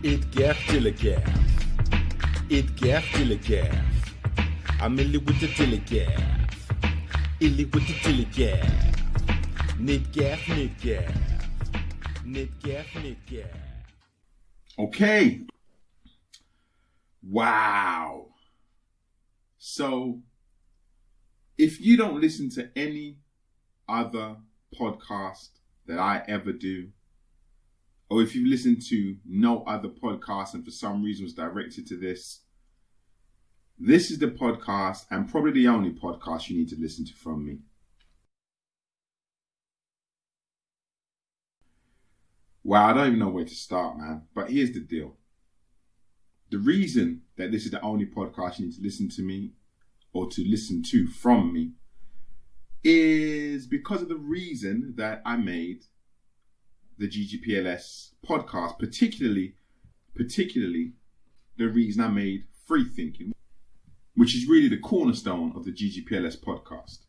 Et gaff til a gaff. Et gaff til a gaff. I'm illy with the telegaff. Illy with the telegaff. Nit gaff, nit gaff. Nit gaff, nit gaff. Okay. Wow. So, if you don't listen to any other podcast that I ever do, or if you've listened to no other podcast and for some reason was directed to this, this is the podcast and probably the only podcast you need to listen to from me. Wow, I don't even know where to start, man. But here's the deal. The reason that this is the only podcast you need to listen to me or to listen to from me is because of the reason that I made the GGPLS podcast, particularly the reason I made Freethinking, which is really the cornerstone of the GGPLS podcast.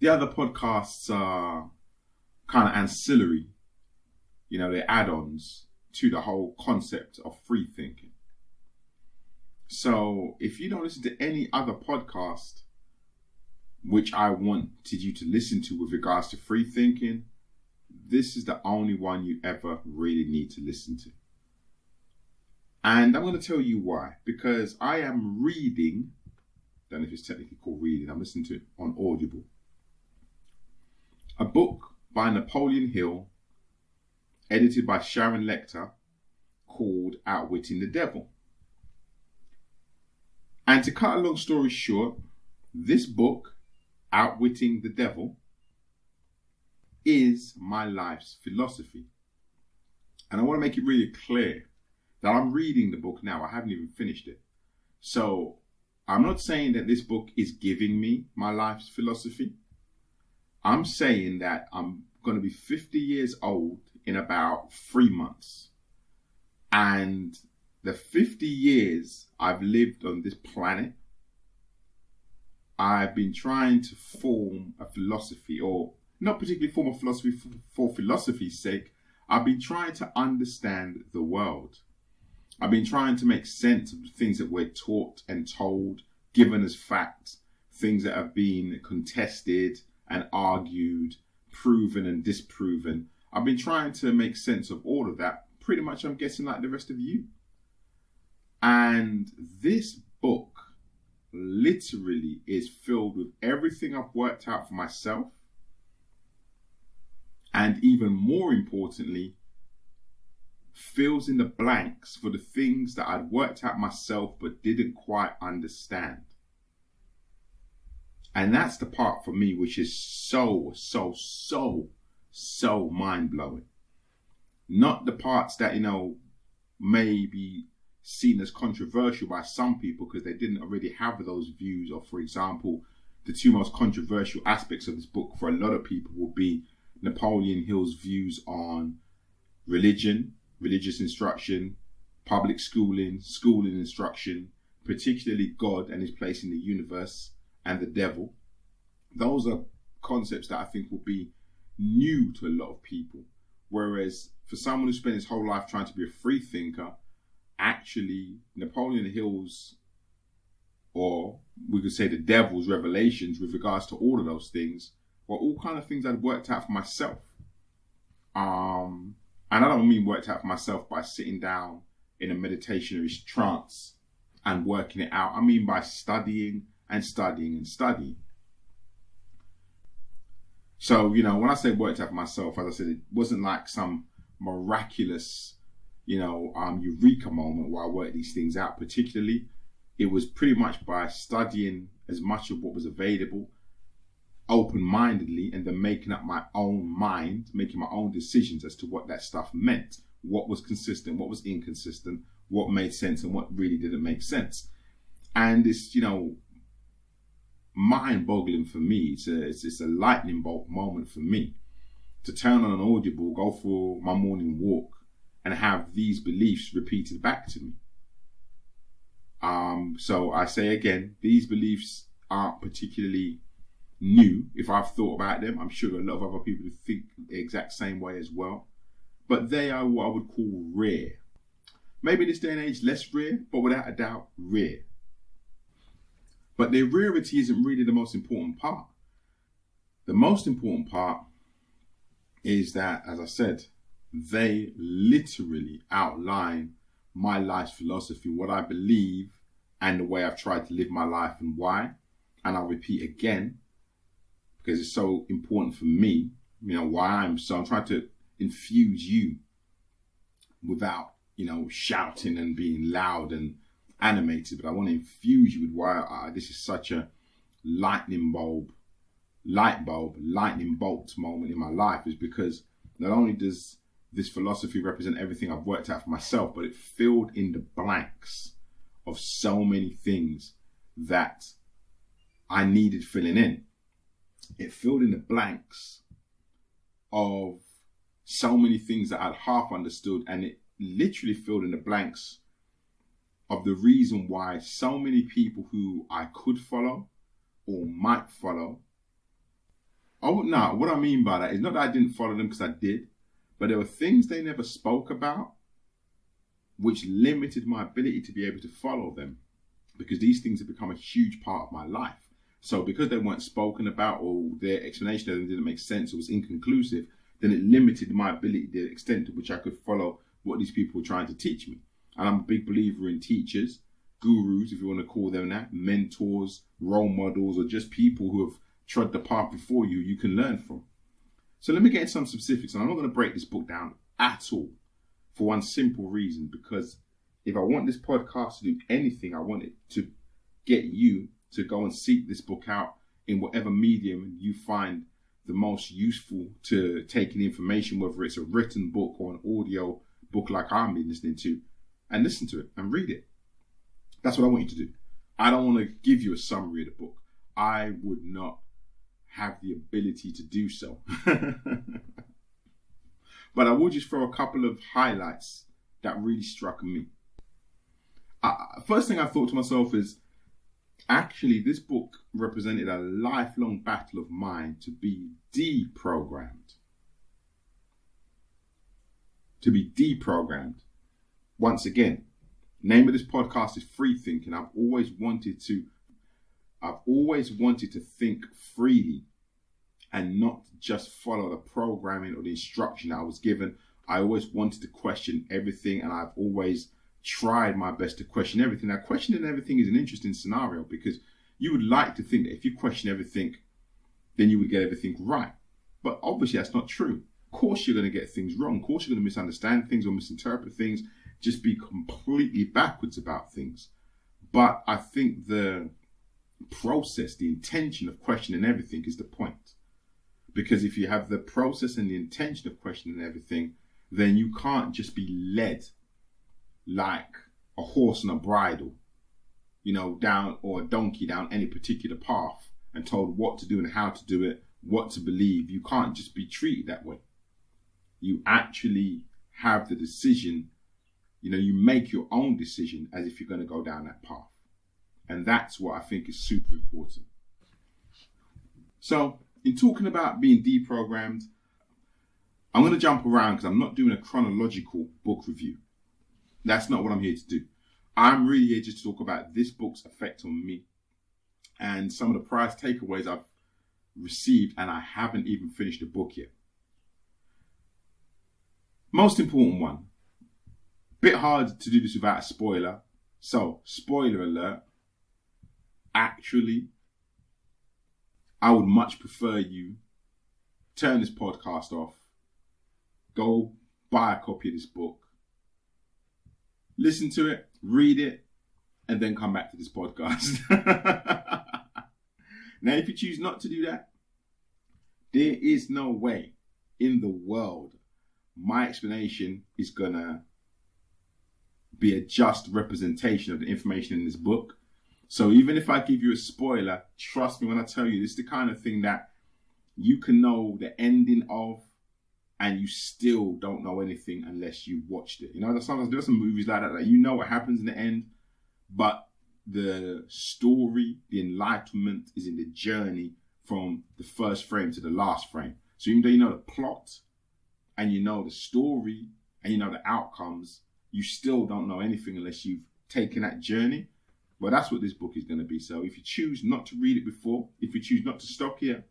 The other podcasts are kind of ancillary, they're add-ons to the whole concept of free thinking. So if you don't listen to any other podcast, which I wanted you to listen to with regards to free thinking, this is the only one you ever really need to listen to. And I'm going to tell you why. Because I am reading, I don't know if it's technically called reading, I'm listening to it on Audible, a book by Napoleon Hill, edited by Sharon Lecter, called Outwitting the Devil. And to cut a long story short, this book, Outwitting the Devil, is my life's philosophy. And I want to make it really clear that I'm reading the book now. I haven't even finished it. So I'm not saying that this book is giving me my life's philosophy. I'm saying that I'm going to be 50 years old in about 3 months. And the 50 years I've lived on this planet, I've been trying to form a philosophy, or not particularly form a philosophy for philosophy's sake. I've been trying to understand the world. I've been trying to make sense of the things that we're taught and told, given as facts, things that have been contested and argued, proven and disproven. I've been trying to make sense of all of that, pretty much I'm guessing like the rest of you. And this book literally is filled with everything I've worked out for myself. And even more importantly, fills in the blanks for the things that I'd worked out myself but didn't quite understand. And that's the part for me which is so mind-blowing. Not the parts that, may be seen as controversial by some people because they didn't already have those views. Or, for example, the two most controversial aspects of this book for a lot of people will be Napoleon Hill's views on religion, religious instruction, public schooling instruction, particularly God and his place in the universe, and the devil. Those are concepts that I think will be new to a lot of people. Whereas for someone who spent his whole life trying to be a free thinker, actually Napoleon Hill's, or we could say the devil's revelations with regards to all of those things, were all kind of things I'd worked out for myself. And I don't mean worked out for myself by sitting down in a meditationary trance and working it out. I mean by studying and studying and studying. So, when I say worked out for myself, as I said, it wasn't like some miraculous, eureka moment where I worked these things out particularly. It was pretty much by studying as much of what was available, open-mindedly, and then making up my own mind, making my own decisions as to what that stuff meant, what was consistent, what was inconsistent, what made sense and what really didn't make sense. And this, mind-boggling for me. It's a lightning bolt moment for me to turn on an Audible, go for my morning walk, and have these beliefs repeated back to me. So I say again, these beliefs aren't particularly new. If I've thought about them, I'm sure a lot of other people think the exact same way as well. But they are what I would call rare. Maybe in this day and age, less rare, but without a doubt, rare. But their rarity isn't really the most important part. The most important part is that, as I said, they literally outline my life's philosophy, what I believe, and the way I've tried to live my life and why. And I'll repeat again, because it's so important for me, why I'm trying to infuse you without, shouting and being loud and animated, but I want to infuse you with why this is such a lightning bolt moment in my life, is because not only does this philosophy represent everything I've worked out for myself, but it filled in the blanks of so many things that I needed filling in. It filled in the blanks of so many things that I'd half understood, and it literally filled in the blanks of the reason why so many people who I could follow or might follow. What I mean by that is not that I didn't follow them, because I did, but there were things they never spoke about which limited my ability to be able to follow them, because these things have become a huge part of my life. So because they weren't spoken about, or their explanation of them didn't make sense or was inconclusive, then it limited my ability, the extent to which I could follow what these people were trying to teach me. And I'm a big believer in teachers, gurus, if you want to call them that, mentors, role models, or just people who have trod the path before you can learn from. So let me get into some specifics, and I'm not going to break this book down at all, for one simple reason, because if I want this podcast to do anything, I want it to get you to go and seek this book out in whatever medium you find the most useful to taking information, whether it's a written book or an audio book like I'm been listening to, and listen to it and read it. That's what I want you to do. I don't want to give you a summary of the book. I would not have the ability to do so. But I will just throw a couple of highlights that really struck me. First thing I thought to myself is, actually, this book represented a lifelong battle of mine to be deprogrammed. To be deprogrammed. Once again, name of this podcast is Freethinking. I've always wanted to think freely and not just follow the programming or the instruction that I was given. I always wanted to question everything, and I've always tried my best to question everything. Now, questioning everything is an interesting scenario, because you would like to think that if you question everything, then you would get everything right. But obviously that's not true. Of course you're going to get things wrong. Of course you're going to misunderstand things or misinterpret things, just be completely backwards about things. But I think the process, the intention of questioning everything is the point. Because if you have the process and the intention of questioning everything, then you can't just be led like a horse on a bridle, down, or a donkey down any particular path, and told what to do and how to do it, what to believe. You can't just be treated that way. You actually have the decision, you make your own decision as if you're going to go down that path. And that's what I think is super important. So, in talking about being deprogrammed, I'm going to jump around because I'm not doing a chronological book review. That's not what I'm here to do. I'm really here just to talk about this book's effect on me and some of the prize takeaways I've received, and I haven't even finished the book yet. Most important one. Bit hard to do this without a spoiler. So, spoiler alert. Actually, I would much prefer you turn this podcast off, go buy a copy of this book, listen to it, read it, and then come back to this podcast. Now, if you choose not to do that, there is no way in the world my explanation is going to be a just representation of the information in this book. So even if I give you a spoiler, trust me when I tell you, this is the kind of thing that you can know the ending of, and you still don't know anything unless you've watched it. Sometimes there are some movies like that you know what happens in the end, but the story, the enlightenment is in the journey from the first frame to the last frame. So even though you know the plot, and you know the story, and you know the outcomes, you still don't know anything unless you've taken that journey. Well, that's what this book is going to be. So if you choose not to read it before, if you choose not to stop here,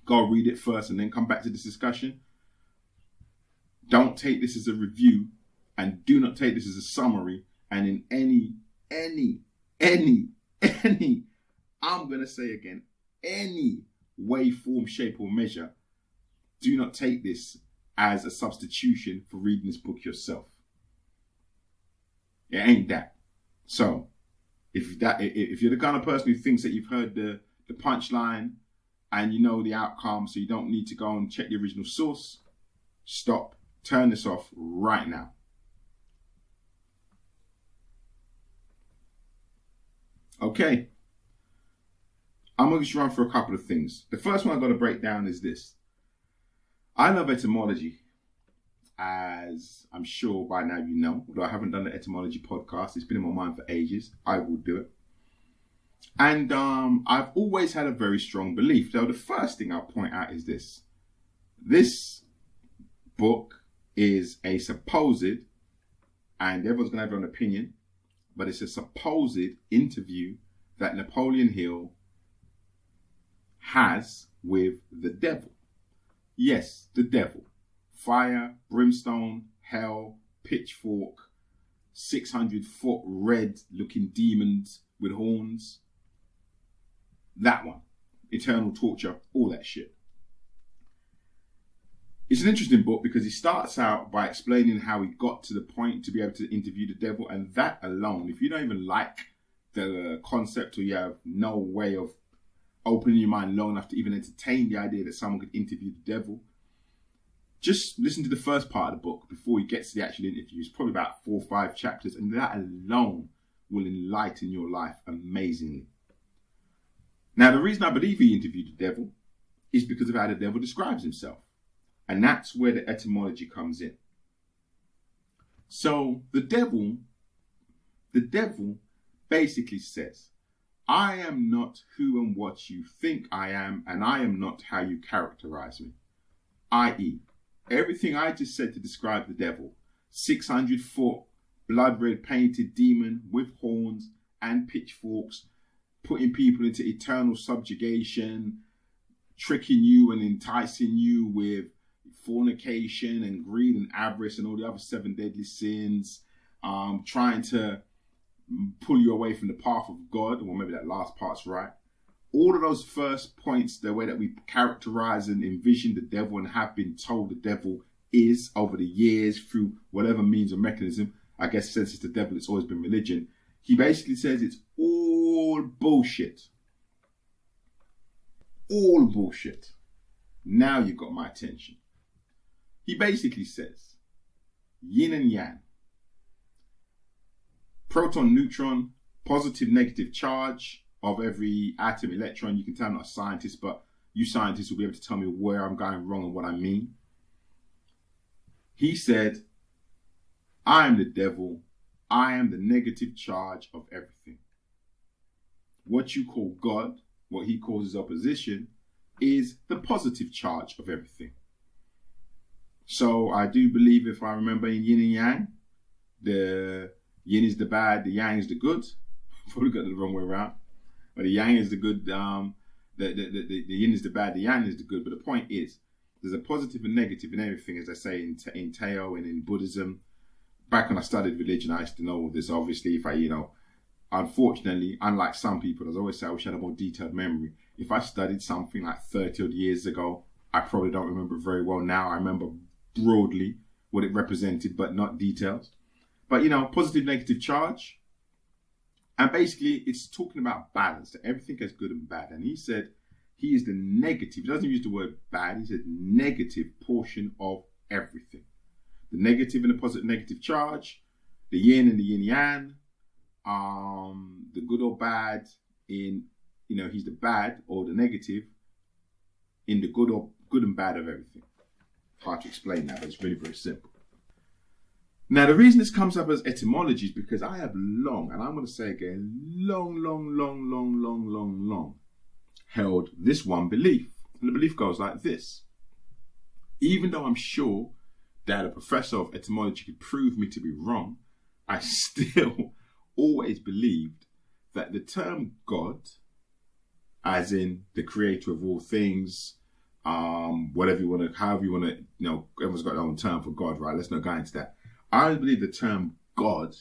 go read it first and then come back to this discussion. Don't take this as a review, and do not take this as a summary. And in any, I'm going to say again, any way, form, shape or measure, do not take this as a substitution for reading this book yourself. It ain't that. So if you're the kind of person who thinks that you've heard the punchline and you know the outcome, so you don't need to go and check the original source, stop. Turn this off right now. Okay. I'm going to just run through a couple of things. The first one I've got to break down is this. I love etymology, as I'm sure by now you know. Although I haven't done an etymology podcast, it's been in my mind for ages. I will do it. And I've always had a very strong belief. So the first thing I'll point out is this. This book is a supposed, and everyone's going to have their own opinion, but it's a supposed interview that Napoleon Hill has with the devil. Yes, the devil. Fire, brimstone, hell, pitchfork, 600-foot red-looking demons with horns. That one. Eternal torture, all that shit. It's an interesting book because he starts out by explaining how he got to the point to be able to interview the devil. And that alone, if you don't even like the concept or you have no way of opening your mind long enough to even entertain the idea that someone could interview the devil, just listen to the first part of the book before he gets to the actual interview. It's probably about 4 or 5 chapters, and that alone will enlighten your life amazingly. Now, the reason I believe he interviewed the devil is because of how the devil describes himself. And that's where the etymology comes in. So the devil basically says, I am not who and what you think I am, and I am not how you characterize me. I.e., everything I just said to describe the devil, 600-foot, blood-red painted demon with horns and pitchforks, putting people into eternal subjugation, tricking you and enticing you with fornication and greed and avarice and all the other 7 deadly sins, trying to pull you away from the path of God. Well, maybe that last part's right. All of those first points, the way that we characterize and envision the devil and have been told the devil is over the years through whatever means or mechanism, I guess since it's the devil, it's always been religion. He basically says it's all bullshit. All bullshit. Now you've got my attention. He basically says, yin and yang, proton, neutron, positive, negative charge of every atom, electron. You can tell I'm not a scientist, but you scientists will be able to tell me where I'm going wrong and what I mean. He said, I am the devil. I am the negative charge of everything. What you call God, what he calls his opposition, is the positive charge of everything. So I do believe, if I remember, in yin and yang, the yin is the bad, the yang is the good. Probably got it the wrong way around. But the yang is the good, the yin is the bad, the yang is the good. But the point is, there's a positive and negative in everything, as I say in Tao and in Buddhism. Back when I studied religion, I used to know all this. Obviously, if I, unfortunately, unlike some people, as I always say, I wish I had a more detailed memory. If I studied something like 30 odd years ago, I probably don't remember it very well now. I remember broadly what it represented, but not details. But, positive, negative charge. And basically, it's talking about balance, that everything has good and bad. And he said he is the negative. He doesn't use the word bad. He said negative portion of everything. The negative and the positive negative charge, the yin and the yin yang, the good or bad in, he's the bad or the negative in the good and bad of everything. Hard to explain that, but it's really, very simple. Now, the reason this comes up as etymology is because I have long, and I'm going to say again, long held this one belief. And the belief goes like this. Even though I'm sure that a professor of etymology could prove me to be wrong, I still always believed that the term God, as in the creator of all things, whatever you want to, however you want to, everyone's got their own term for God, right? Let's not go into that. I believe the term God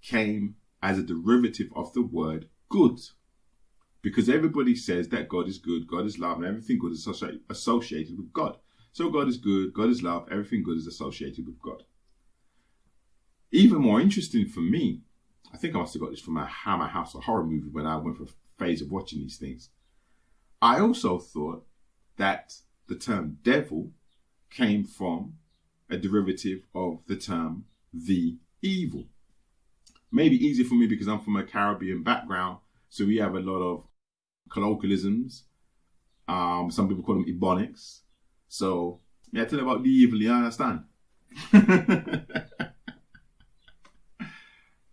came as a derivative of the word good, because everybody says that God is good, God is love, and everything good is associated with God. So God is good, God is love, everything good is associated with God. Even more interesting for me, I think I must have got this from a Hammer House of Horror movie when I went for a phase of watching these things. I also thought that the term devil came from a derivative of the term the evil. Maybe easier for me because I'm from a Caribbean background, so we have a lot of colloquialisms. Some people call them ebonics. So, yeah, tell them about the evil, you understand?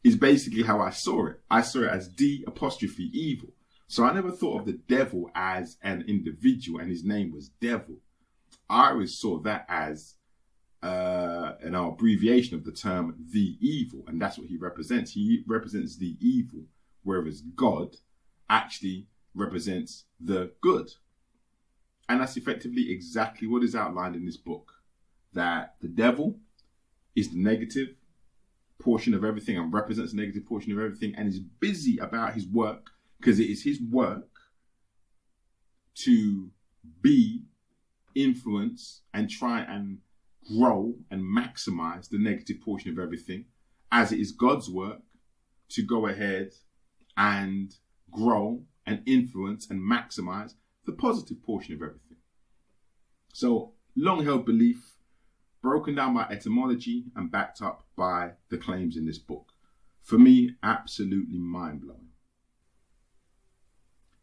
Is basically how I saw it. I saw it as D''evil. So I never thought of the devil as an individual and his name was devil. I always saw that as an abbreviation of the term the evil, and that's what he represents. He represents the evil, whereas God actually represents the good. And that's effectively exactly what is outlined in this book, that the devil is the negative portion of everything and represents the negative portion of everything and is busy about his work, because it is his work to be, influence, and try and grow and maximize the negative portion of everything, as it is God's work to go ahead and grow and influence and maximize the positive portion of everything. So, long-held belief, broken down by etymology and backed up by the claims in this book. For me, absolutely mind-blowing.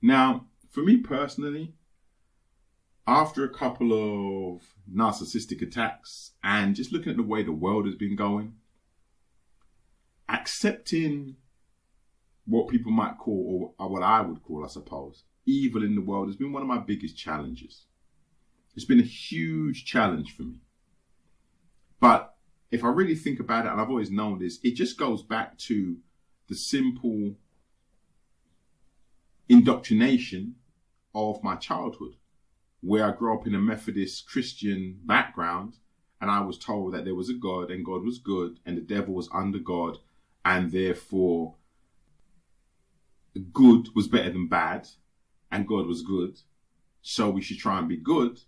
Now, for me personally, after a couple of narcissistic attacks and just looking at the way the world has been going, accepting what people might call, or what I would call, I suppose, evil in the world has been one of my biggest challenges. It's been a huge challenge for me. But if I really think about it, and I've always known this, it just goes back to the simple indoctrination of my childhood, where I grew up in a Methodist Christian background, and I was told that there was a God and God was good and the devil was under God, and therefore good was better than bad and God was good, so we should try and be good.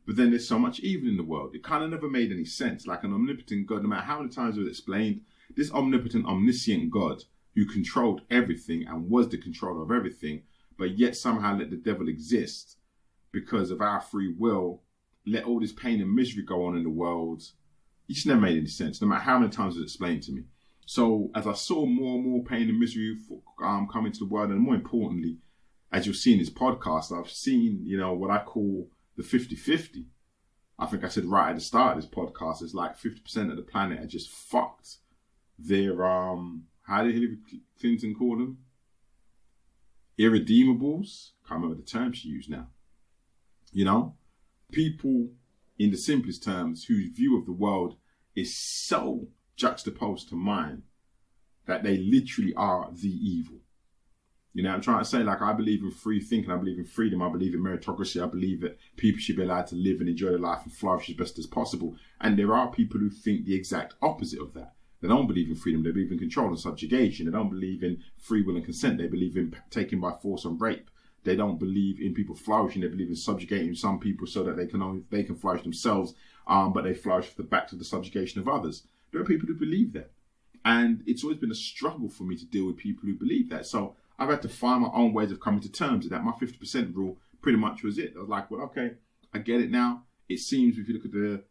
But then there's so much evil in the world. It kind of never made any sense. Like an omnipotent God, no matter how many times it was explained, this omnipotent, omniscient God who controlled everything and was the controller of everything, but yet somehow let the devil exist because of our free will, let all this pain and misery go on in the world. It just never made any sense, no matter how many times it was explained to me. So as I saw more and more pain and misery come into the world, and more importantly, as you'll see in this podcast, I've seen, what I call the 50-50. I think I said right at the start of this podcast, it's like 50% of the planet are just fucked. They're, how did Hillary Clinton call them? Irredeemables. Can't remember the term she used now. People, in the simplest terms, whose view of the world is so juxtaposed to mine that they literally are the evil. I'm trying to say, I believe in free thinking, I believe in freedom, I believe in meritocracy, I believe that people should be allowed to live and enjoy their life and flourish as best as possible. And there are people who think the exact opposite of that. They don't believe in freedom, they believe in control and subjugation. They don't believe in free will and consent, they believe in taking by force and rape. They don't believe in people flourishing, they believe in subjugating some people so that they can flourish themselves, but they flourish back to the subjugation of others. There are people who believe that. And it's always been a struggle for me to deal with people who believe that. So I've had to find my own ways of coming to terms with that. My 50% rule pretty much was it. I was like, well, okay, I get it now. It seems if you look at the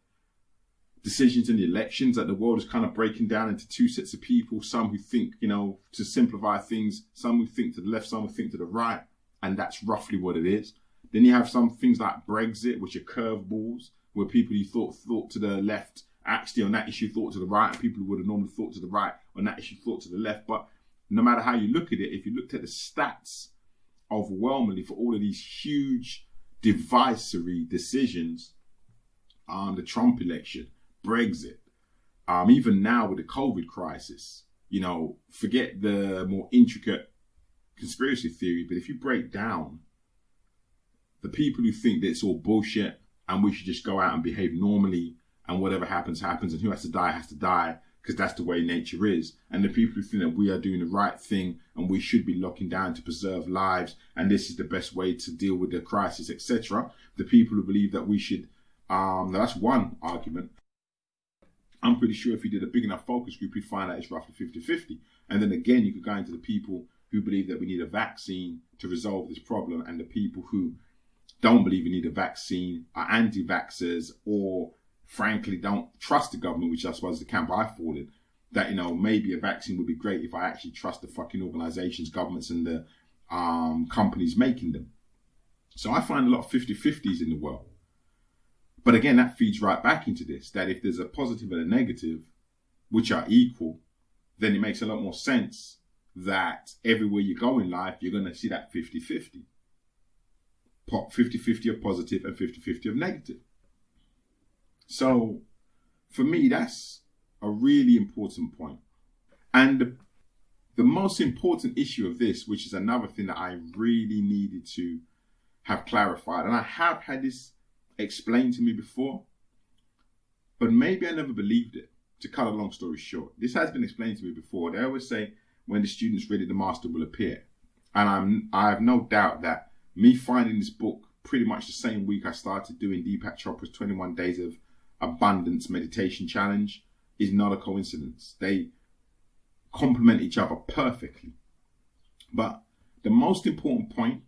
decisions in the elections that the world is kind of breaking down into two sets of people. Some who think, to simplify things, some who think to the left, some who think to the right. And that's roughly what it is. Then you have some things like Brexit, which are curveballs, where people who thought to the left actually on that issue thought to the right, and people who would have normally thought to the right on that issue thought to the left. But no matter how you look at it, if you looked at the stats overwhelmingly for all of these huge divisory decisions, the Trump election, Brexit, even now with the COVID crisis, you know, forget the more intricate conspiracy theory, but if you break down the people who think that it's all bullshit and we should just go out and behave normally and whatever happens, happens, and who has to die, because that's the way nature is. And the people who think that we are doing the right thing and we should be locking down to preserve lives and this is the best way to deal with the crisis, etc. The people who believe that we should, that's one argument. I'm pretty sure if you did a big enough focus group, you'd find out it's roughly 50-50. And then again, you could go into the people who believe that we need a vaccine to resolve this problem, and the people who don't believe we need a vaccine, are anti-vaxxers, or frankly don't trust the government, which I suppose is the camp I fall in, that, you know, maybe a vaccine would be great if I actually trust the fucking organizations, governments, and the companies making them. So I find a lot of 50-50s in the world. But again, that feeds right back into this, that if there's a positive and a negative, which are equal, then it makes a lot more sense that everywhere you go in life, you're going to see that 50-50. 50-50 of positive and 50-50 of negative. So for me, that's a really important point. And the most important issue of this, which is another thing that I really needed to have clarified, and I have had this explained to me before, but maybe I never believed it. To cut a long story short, this has been explained to me before. They always say, when the student's ready, the master will appear. And I have no doubt that me finding this book pretty much the same week I started doing Deepak Chopra's 21 Days of Abundance Meditation Challenge is not a coincidence. They complement each other perfectly. But the most important point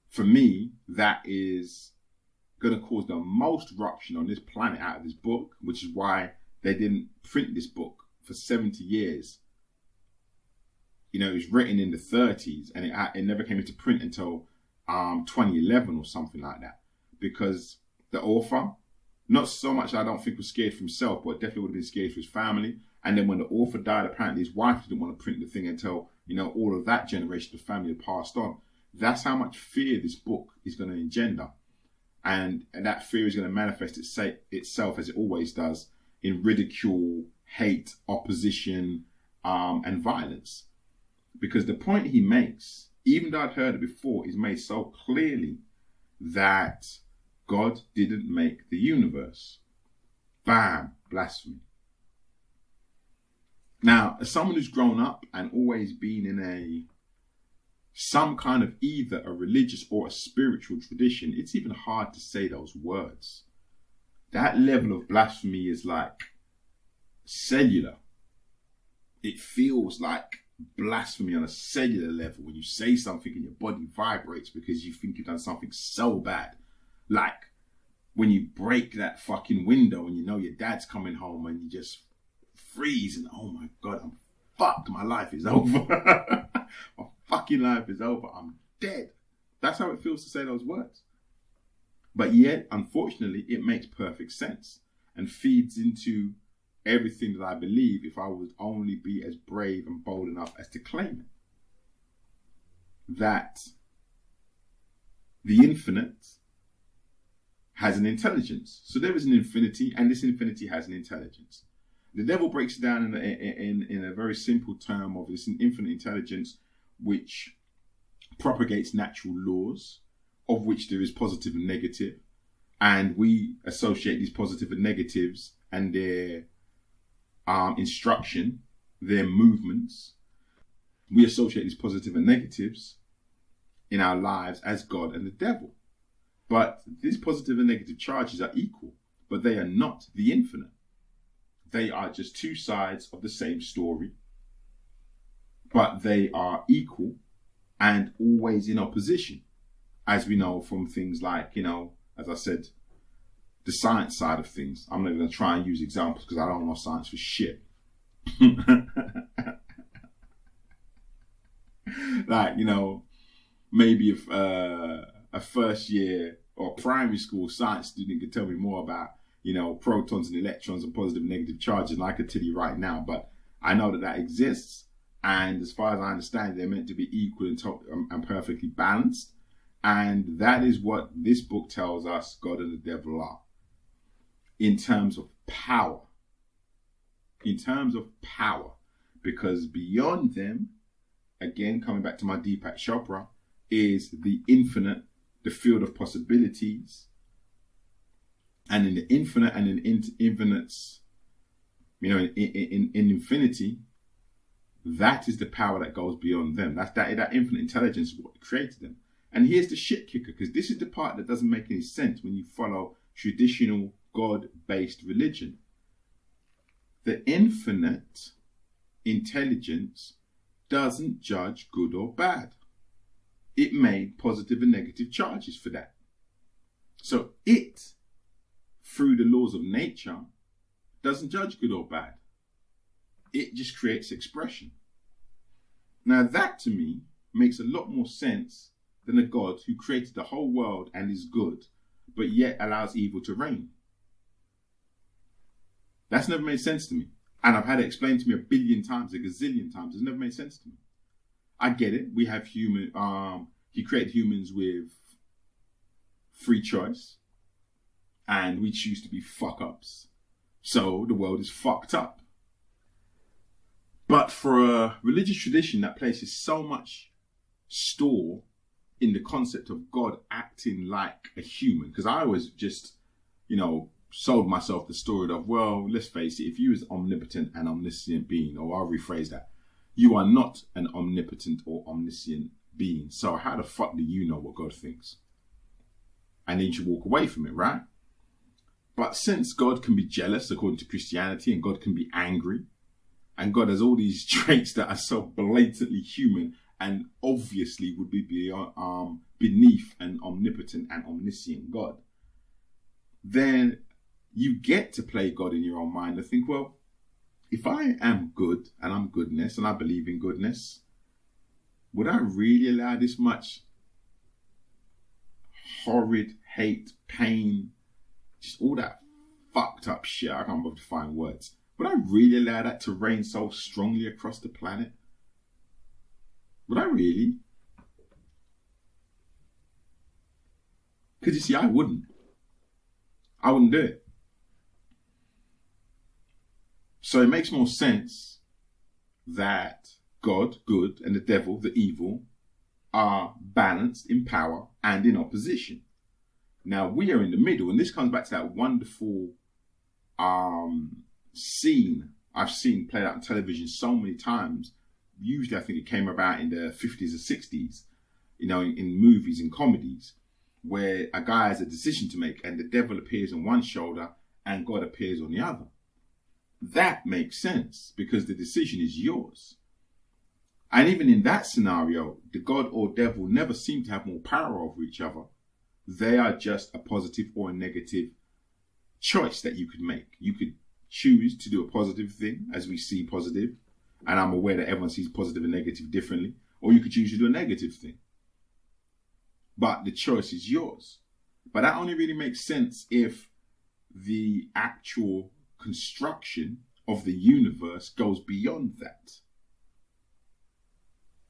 for me that is going to cause the most rupture on this planet out of this book, which is why they didn't print this book for 70 years. You know, it was written in the 30s and it never came into print until 2011 or something like that. Because the author, not so much I don't think was scared for himself, but definitely would have been scared for his family. And then when the author died, apparently his wife didn't want to print the thing until, you know, all of that generation of family had passed on. That's how much fear this book is going to engender. And that fear is going to manifest itself, as it always does, in ridicule, hate, opposition, and violence. Because the point he makes, even though I'd heard it before, is made so clearly that God didn't make the universe. Bam, blasphemy. Now, as someone who's grown up and always been in some kind of either a religious or a spiritual tradition, it's even hard to say those words. That level of blasphemy is like cellular. It feels like blasphemy on a cellular level when you say something and your body vibrates because you think you've done something so bad. Like when you break that fucking window and you know your dad's coming home and you just freeze and, oh my God, I'm fucked. My life is over. My fucking life is over. I'm dead. That's how it feels to say those words. But yet, unfortunately, it makes perfect sense and feeds into everything that I believe if I would only be as brave and bold enough as to claim it. That the infinite has an intelligence. So there is an infinity, and this infinity has an intelligence. The devil breaks it down in a very simple term of this infinite intelligence which propagates natural laws, of which there is positive and negative. And we associate these positive and negatives and their instruction, their movements. We associate these positive and negatives in our lives as God and the devil. But these positive and negative charges are equal, but they are not the infinite. They are just two sides of the same story, but they are equal and always in opposition, as we know from things like, you know, as I said, the science side of things. I'm not going to try and use examples because I don't know science for shit. Like, you know, maybe if a first year or primary school science student could tell me more about, you know, protons and electrons and positive and negative charges, and I could tell you right now, but I know that exists. And as far as I understand, they're meant to be equal and perfectly balanced. And that is what this book tells us God and the devil are. in terms of power. In terms of power. Because beyond them, again, coming back to my Deepak Chopra, is the infinite, the field of possibilities. And in the infinite and in infinites, in infinity, that is the power that goes beyond them. That infinite intelligence is what created them. And here's the shit kicker, because this is the part that doesn't make any sense when you follow traditional God-based religion. The infinite intelligence doesn't judge good or bad. It made positive and negative charges for that. So it, through the laws of nature, doesn't judge good or bad. It just creates expression. Now that to me makes a lot more sense than a God who created the whole world and is good, but yet allows evil to reign. That's never made sense to me. And I've had it explained to me a billion times, a gazillion times. It's never made sense to me. I get it. We have he created humans with free choice. And we choose to be fuck-ups. So the world is fucked up. But for a religious tradition that places so much store in the concept of God acting like a human, because I always just, sold myself the story of, well, let's face it, if you was omnipotent and omniscient being, or I'll rephrase that, you are not an omnipotent or omniscient being. So how the fuck do you know what God thinks? And then you should walk away from it, right? But since God can be jealous, according to Christianity, and God can be angry, and God has all these traits that are so blatantly human and obviously would be beyond, beneath an omnipotent and omniscient God, then you get to play God in your own mind and think, well, if I am good and I'm goodness and I believe in goodness, would I really allow this much horrid hate, pain, just all that fucked up shit? I can't bother to find words. Would I really allow that to reign so strongly across the planet? Would I really? Because you see, I wouldn't. I wouldn't do it. So it makes more sense that God, good, and the devil, the evil, are balanced in power and in opposition. Now we are in the middle, and this comes back to that wonderful scene I've seen played out on television so many times. Usually I think it came about in the 50s or 60s, in movies and comedies, where a guy has a decision to make and the devil appears on one shoulder and God appears on the other. That makes sense because the decision is yours. And even in that scenario, the God or devil never seem to have more power over each other. They are just a positive or a negative choice that you could make. You could choose to do a positive thing as we see positive. And I'm aware that everyone sees positive and negative differently. Or you could choose to do a negative thing. But the choice is yours. But that only really makes sense if the actual construction of the universe goes beyond that.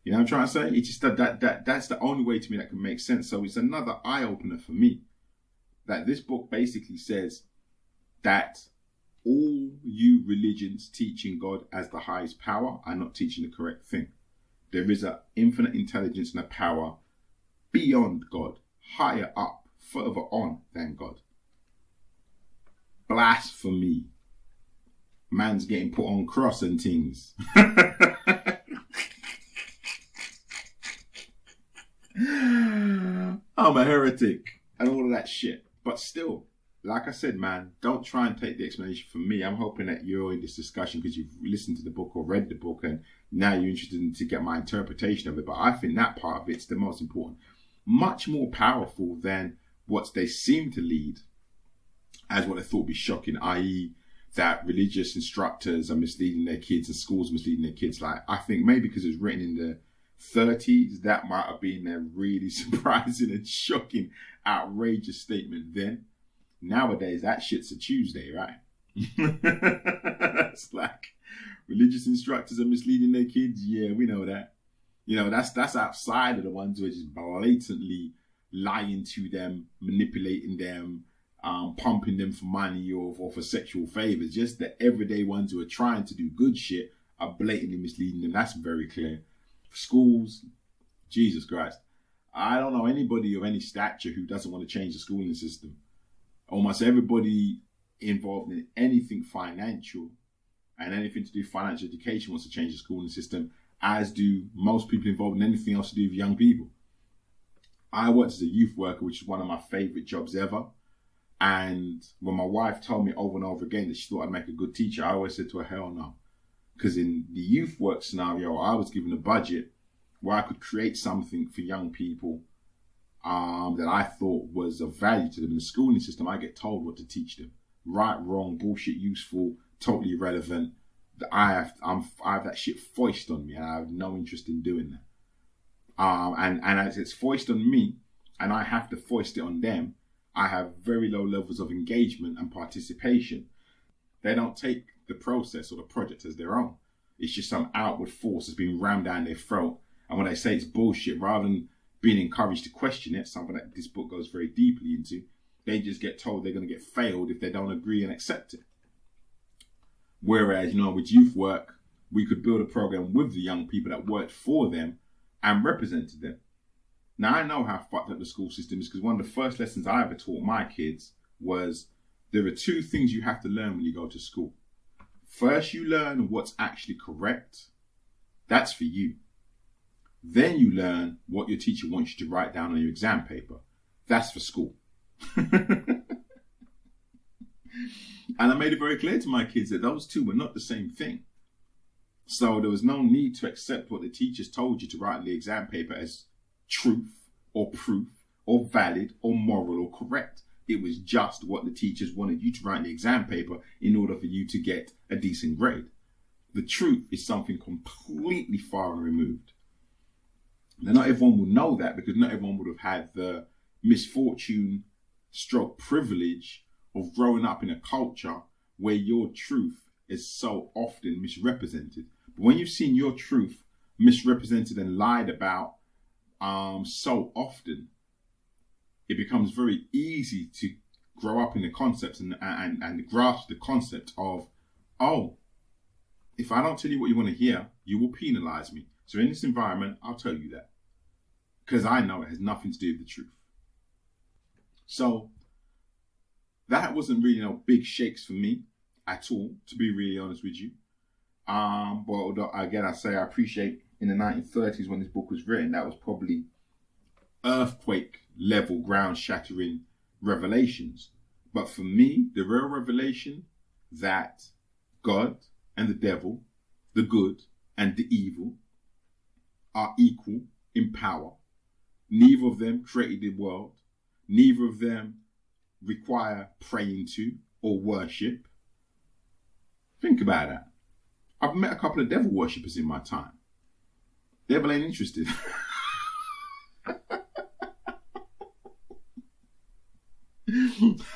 You know what I'm trying to say? It's just that's the only way to me that can make sense. So it's another eye-opener for me that this book basically says that all you religions teaching God as the highest power are not teaching the correct thing. There is an infinite intelligence and a power beyond God, higher up, further on than God. Blasphemy. Man's getting put on cross and things. I'm a heretic and all of that shit. But still, like I said, man, don't try and take the explanation from me. I'm hoping that you're in this discussion because you've listened to the book or read the book and now you're interested in to get my interpretation of it. But I think that part of it's the most important. Much more powerful than what they seem to lead as what I thought would be shocking, i.e. that religious instructors are misleading their kids and schools misleading their kids. Like, I think maybe because it was written in the 30s, that might have been a really surprising and shocking, outrageous statement then. Nowadays, that shit's a Tuesday, right? It's like, religious instructors are misleading their kids. Yeah, we know that. That's outside of the ones who are just blatantly lying to them, manipulating them, pumping them for money or for sexual favors. Just the everyday ones who are trying to do good shit are blatantly misleading them. That's very clear. Schools, Jesus Christ. I don't know anybody of any stature who doesn't want to change the schooling system. Almost everybody involved in anything financial and anything to do with financial education wants to change the schooling system, as do most people involved in anything else to do with young people. I worked as a youth worker, which is one of my favorite jobs ever. And when my wife told me over and over again that she thought I'd make a good teacher, I always said to her, hell no. Because in the youth work scenario, I was given a budget where I could create something for young people that I thought was of value to them. In the schooling system, I get told what to teach them. Right, wrong, bullshit, useful, totally irrelevant. I have that shit foisted on me, and I have no interest in doing that. And as it's foisted on me, and I have to foist it on them, I have very low levels of engagement and participation. They don't take the process or the project as their own. It's just some outward force that's being rammed down their throat. And when they say it's bullshit, rather than being encouraged to question it, something that this book goes very deeply into, they just get told they're going to get failed if they don't agree and accept it. Whereas, with youth work, we could build a program with the young people that worked for them and represented them. Now, I know how fucked up the school system is, because one of the first lessons I ever taught my kids was there are two things you have to learn when you go to school. First, you learn what's actually correct. That's for you. Then you learn what your teacher wants you to write down on your exam paper. That's for school. And I made it very clear to my kids that those two were not the same thing. So there was no need to accept what the teachers told you to write on the exam paper as truth or proof or valid or moral or correct. It was just what the teachers wanted you to write in the exam paper in order for you to get a decent grade. The truth is something completely far and removed. Now, not everyone will know that, because not everyone would have had the misfortune stroke privilege of growing up in a culture where your truth is so often misrepresented. But when you've seen your truth misrepresented and lied about so often, it becomes very easy to grow up in the concepts and grasp the concept of, oh, if I don't tell you what you want to hear, you will penalize me. So in this environment, I'll tell you that, because I know it has nothing to do with the truth. So that wasn't really no big shakes for me at all, to be really honest with you. But again, I say I appreciate in the 1930s when this book was written, that was probably earthquake level, ground shattering revelations. But for me, the real revelation that God and the devil, the good and the evil, are equal in power. Neither of them created the world. Neither of them require praying to or worship. Think about that. I've met a couple of devil worshippers in my time. Devil ain't interested.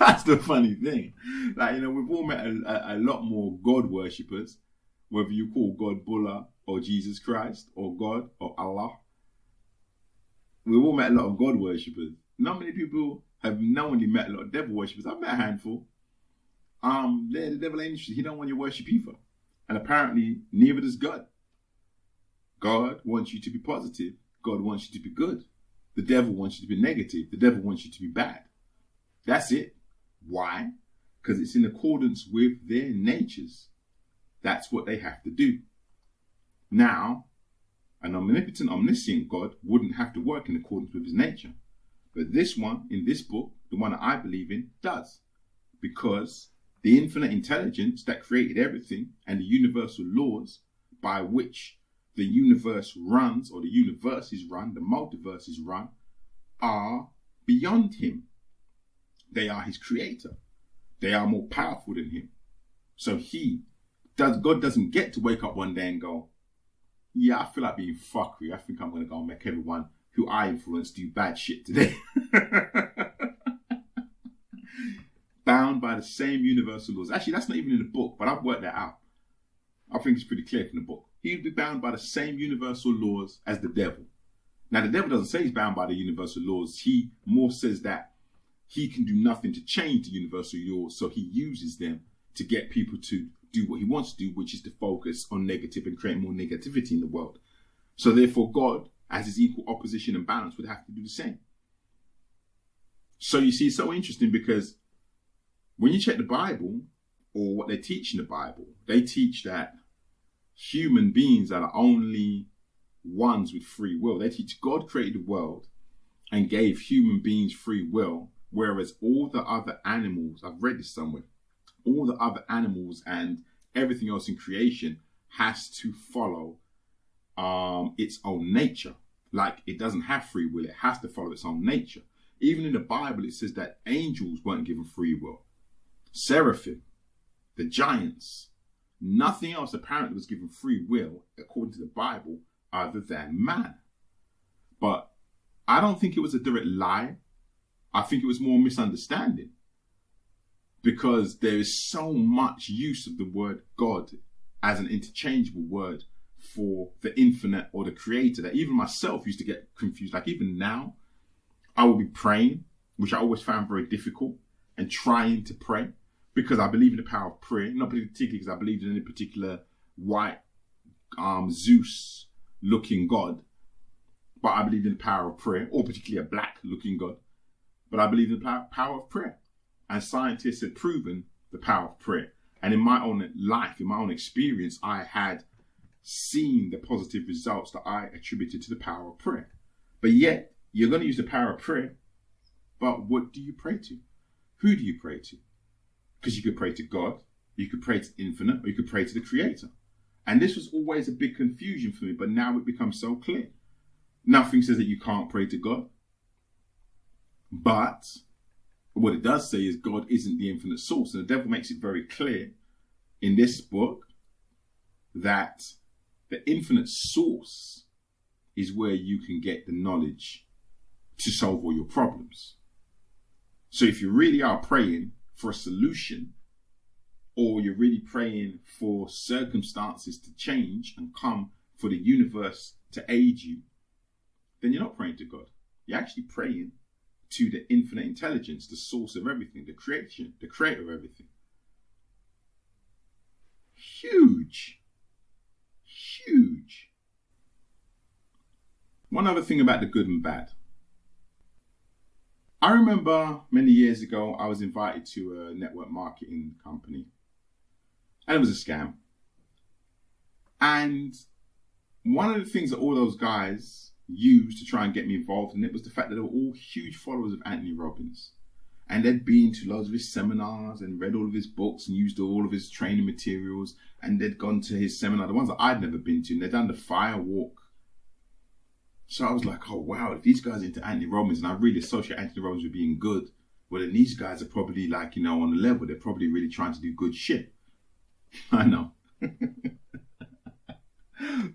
That's the funny thing. Like, we've all met a lot more God worshippers, whether you call God Buddha or Jesus Christ or God or Allah. We've all met a lot of God worshippers. Not many people have knowingly met a lot of devil worshippers. I've met a handful. The devil ain't interested. He don't want your worship either. And apparently, neither does God. God wants you to be positive. God wants you to be good. The devil wants you to be negative. The devil wants you to be bad. That's it. Why? Because it's in accordance with their natures. That's what they have to do. Now, an omnipotent, omniscient God wouldn't have to work in accordance with his nature. But this one, in this book, the one that I believe in, does. Because the infinite intelligence that created everything and the universal laws by which the universe runs, or the universes run, the multiverses run, are beyond him. They are his creator. They are more powerful than him. So God doesn't get to wake up one day and go, yeah, I feel like being fuckery. I think I'm going to go and make everyone who I influence do bad shit today. Bound by the same universal laws. Actually, that's not even in the book, but I've worked that out. I think it's pretty clear from the book. He would be bound by the same universal laws as the devil. Now, the devil doesn't say he's bound by the universal laws. He more says that he can do nothing to change the universal laws, so he uses them to get people to do what he wants to do, which is to focus on negative and create more negativity in the world. So therefore, God, as his equal opposition and balance, would have to do the same. So you see, it's so interesting because when you check the Bible, or what they teach in the Bible, they teach that human beings are the only ones with free will. They teach God created the world and gave human beings free will, whereas all the other animals, I've read this somewhere, all the other animals and everything else in creation has to follow its own nature. Like, it doesn't have free will, it has to follow its own nature. Even in the Bible, it says that angels weren't given free will. Seraphim, the giants, nothing else apparently was given free will, according to the Bible, other than man. But I don't think it was a direct lie. I think it was more misunderstanding, because there is so much use of the word God as an interchangeable word for the infinite or the creator that even myself used to get confused. Like, even now, I will be praying, which I always found very difficult, and trying to pray, because I believe in the power of prayer, not particularly because I believed in any particular white Zeus looking God, but I believe in the power of prayer, or particularly a black looking God. But I believe in the power of prayer. And scientists have proven the power of prayer. And in my own life, in my own experience, I had seen the positive results that I attributed to the power of prayer. But yet, you're going to use the power of prayer, but what do you pray to? Who do you pray to? Because you could pray to God, you could pray to infinite, or you could pray to the creator. And this was always a big confusion for me, but now it becomes so clear. Nothing says that you can't pray to God. But what it does say is God isn't the infinite source. And the devil makes it very clear in this book that the infinite source is where you can get the knowledge to solve all your problems. So if you really are praying for a solution, or you're really praying for circumstances to change and come for the universe to aid you, then you're not praying to God. You're actually praying to the infinite intelligence, the source of everything, the creation, the creator of everything. Huge. Huge. One other thing about the good and bad. I remember many years ago, I was invited to a network marketing company, and it was a scam. And one of the things that all those guys used to try and get me involved in it was the fact that they were all huge followers of Anthony Robbins. And they'd been to loads of his seminars and read all of his books and used all of his training materials. And they'd gone to his seminar, the ones that I'd never been to, and they'd done the fire walk. So I was like, oh wow, if these guys are into Anthony Robbins, and I really associate Anthony Robbins with being good, well then these guys are probably like, you know, on the level. They're probably really trying to do good shit. I know.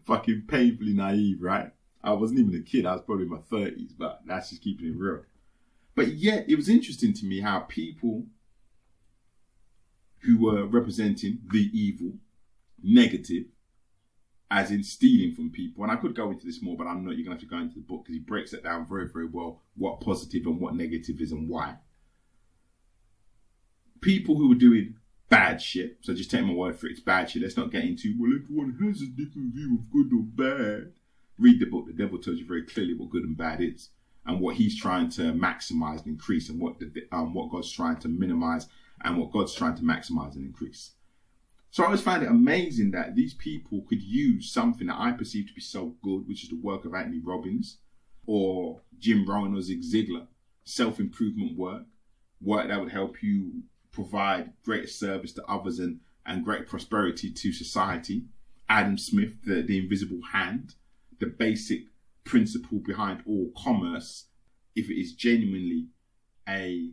Fucking painfully naive, right? I wasn't even a kid. I was probably in my 30s, but that's just keeping it real. But yet, it was interesting to me how people who were representing the evil, negative, as in stealing from people, and I could go into this more, but I'm not. You're going to have to go into the book because he breaks it down very, very well, what positive and what negative is and why. People who were doing bad shit, so just take my word for it, it's bad shit. Let's not get into, well, everyone has a different view of good or bad. Read the book. The devil tells you very clearly what good and bad is, and what he's trying to maximize and increase, and what God's trying to minimize, and what God's trying to maximize and increase. So I always found it amazing that these people could use something that I perceive to be so good, which is the work of Anthony Robbins or Jim Rohn or Zig Ziglar, self-improvement work that would help you provide greater service to others and greater prosperity to society. Adam Smith, the invisible hand, the basic principle behind all commerce, if it is genuinely a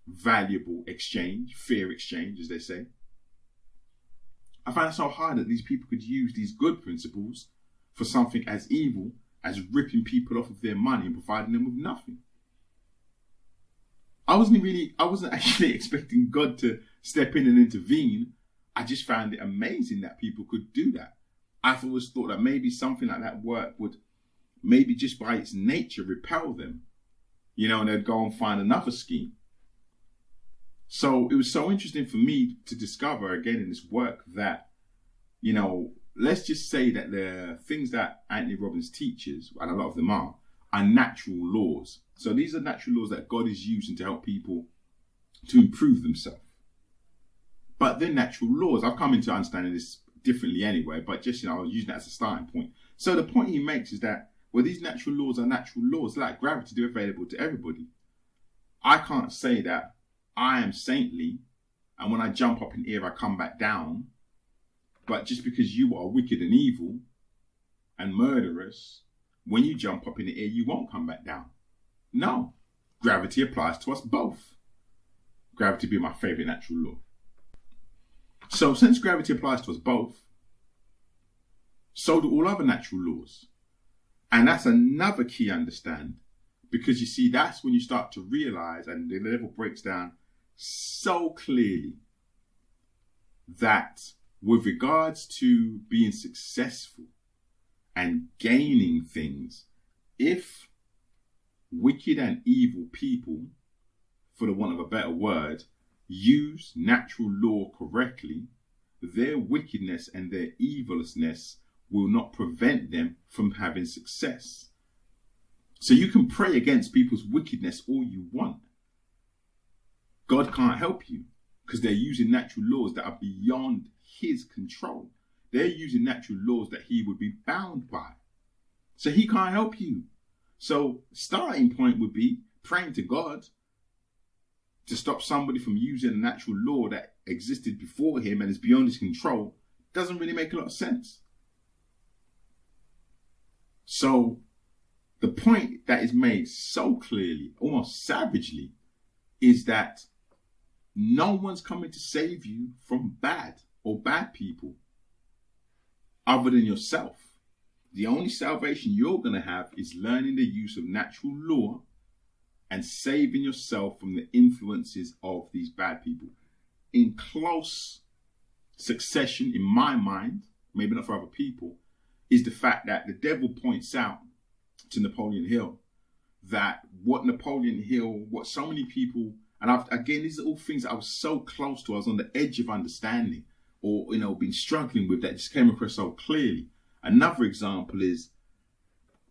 valuable exchange, fair exchange, as they say. I find it so hard that these people could use these good principles for something as evil as ripping people off of their money and providing them with nothing. I wasn't actually expecting God to step in and intervene. I just found it amazing that people could do that. I've always thought that maybe something like that work would maybe just by its nature repel them, you know, and they'd go and find another scheme. So it was so interesting for me to discover again in this work that, you know, let's just say that the things that Anthony Robbins teaches, and a lot of them are natural laws. So these are natural laws that God is using to help people to improve themselves. But they're natural laws. I've come into understanding this differently anyway, but just, I was using that as a starting point. So the point he makes is that, well, these natural laws are natural laws, like gravity, they're available to everybody. I can't say that I am saintly, and when I jump up in air, I come back down. But just because you are wicked and evil and murderous, when you jump up in the air, you won't come back down. No, gravity applies to us both. Gravity being my favorite natural law. So since gravity applies to us both, so do all other natural laws. And that's another key understand, because you see, that's when you start to realize, and the level breaks down so clearly, that with regards to being successful and gaining things, if wicked and evil people, for the want of a better word, use natural law correctly, their wickedness and their evilness will not prevent them from having success. So you can pray against people's wickedness all you want. God can't help you because they're using natural laws that are beyond his control. They're using natural laws that he would be bound by. So he can't help you. So starting point would be praying to God to stop somebody from using a natural law that existed before him and is beyond his control. Doesn't really make a lot of sense. So the point that is made so clearly, almost savagely, is that no one's coming to save you from bad or bad people other than yourself. The only salvation you're going to have is learning the use of natural law and saving yourself from the influences of these bad people. In close succession, in my mind, maybe not for other people, is the fact that the devil points out to Napoleon Hill that what so many people, and again, these are all things that I was so close to, I was on the edge of understanding, or, been struggling with, that just came across so clearly. Another example is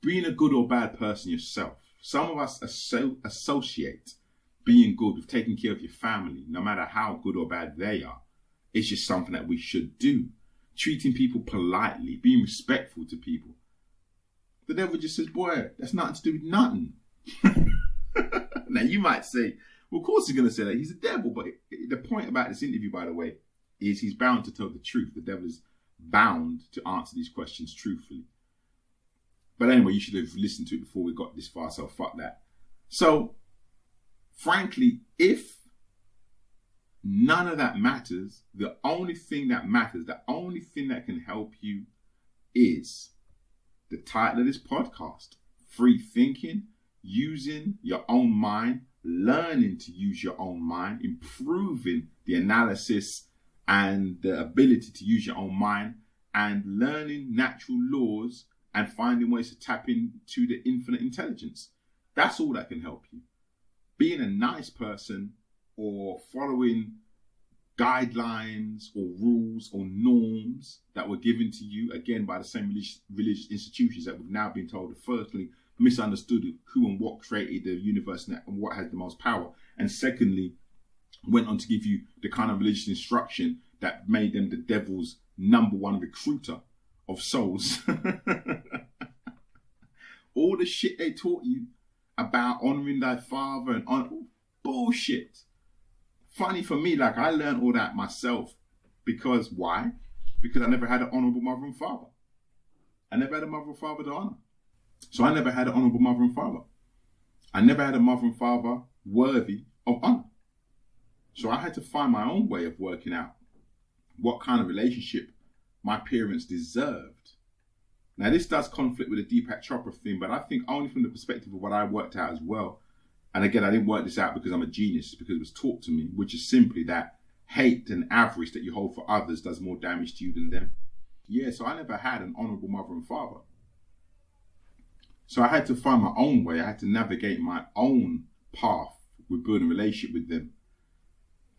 being a good or bad person yourself. Some of us associate being good with taking care of your family, no matter how good or bad they are. It's just something that we should do. Treating people politely, being respectful to people. The devil just says, boy, that's nothing to do with nothing. Now you might say, well, of course he's going to say that. He's a devil. But the point about this interview, by the way, is he's bound to tell the truth. The devil is bound to answer these questions truthfully. But anyway, you should have listened to it before we got this far, so fuck that. So, frankly, if none of that matters, the only thing that matters, the only thing that can help you is the title of this podcast, Free Thinking, using your own mind, learning to use your own mind, improving the analysis and the ability to use your own mind, and learning natural laws and finding ways to tap into the infinite intelligence. That's all that can help you. Being a nice person or following guidelines or rules or norms that were given to you, again, by the same religious institutions that we've now been told, firstly, misunderstood who and what created the universe and what has the most power. And secondly, went on to give you the kind of religious instruction that made them the devil's number one recruiter of souls. All the shit they taught you about honoring thy father and bullshit. Funny for me, like, I learned all that myself. Because why? Because I never had an honorable mother and father. I never had a mother and father to honor. So I never had an honorable mother and father. I never had a mother and father worthy of honor. So I had to find my own way of working out what kind of relationship my parents deserved. Now, this does conflict with the Deepak Chopra thing, but I think only from the perspective of what I worked out as well. And again, I didn't work this out because I'm a genius, it's because it was taught to me, which is simply that hate and avarice that you hold for others does more damage to you than them. Yeah, so I never had an honorable mother and father. So I had to find my own way. I had to navigate my own path with building a relationship with them.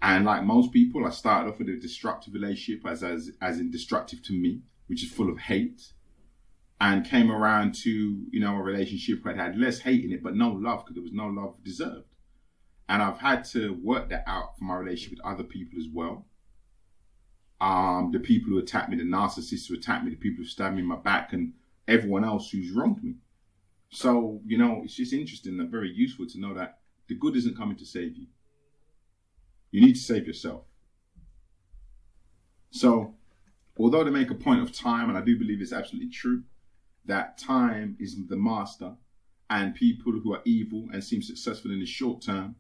And like most people, I started off with a destructive relationship, as in destructive to me, which is full of hate, and came around to, a relationship that had less hate in it, but no love, because there was no love deserved. And I've had to work that out for my relationship with other people as well. The people who attack me, the narcissists who attack me, the people who stab me in my back, and everyone else who's wronged me. So, it's just interesting and very useful to know that the good isn't coming to save you. You need to save yourself. So, although they make a point of time, and I do believe it's absolutely true, that time is the master, and people who are evil and seem successful in the short term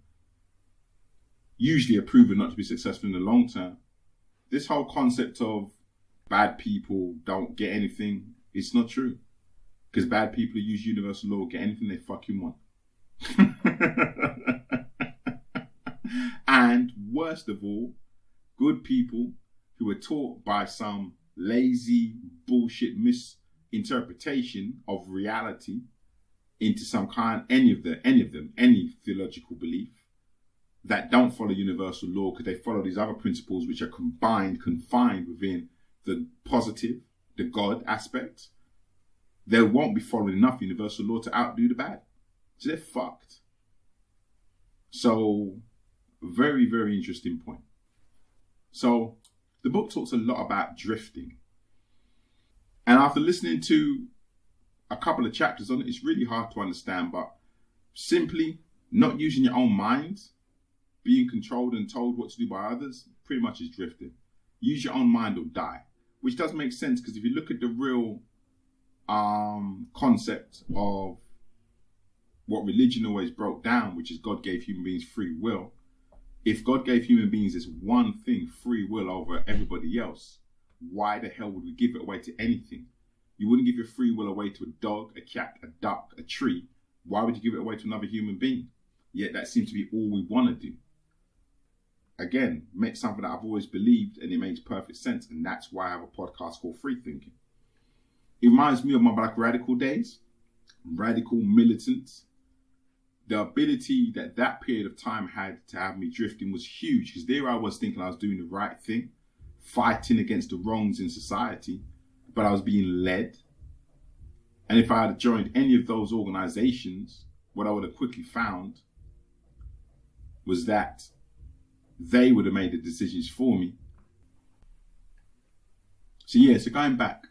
usually are proven not to be successful in the long term. This whole concept of bad people don't get anything, it's not true. Because bad people who use universal law get anything they fucking want. And worst of all, good people who are taught by some lazy bullshit misinterpretation of reality into some kind, any theological belief, that don't follow universal law because they follow these other principles which are confined within the positive, the God aspect. They won't be following enough universal law to outdo the bad. So they're fucked. So, very, very interesting point. So, the book talks a lot about drifting. And after listening to a couple of chapters on it, it's really hard to understand, but simply not using your own mind, being controlled and told what to do by others, pretty much is drifting. Use your own mind or die. Which does make sense, because if you look at the real concept of what religion always broke down, which is God gave human beings free will. If God gave human beings this one thing, free will over everybody else, why the hell would we give it away to anything? You wouldn't give your free will away to a dog, a cat, a duck, a tree. Why would you give it away to another human being? Yet that seems to be all we want to do. Again, makes something that I've always believed, and it makes perfect sense. And that's why I have a podcast called Freethinking. It reminds me of my Black radical days, radical militants. The ability that period of time had to have me drifting was huge, because there I was thinking I was doing the right thing, fighting against the wrongs in society, but I was being led. And if I had joined any of those organizations, what I would have quickly found was that they would have made the decisions for me. So going back.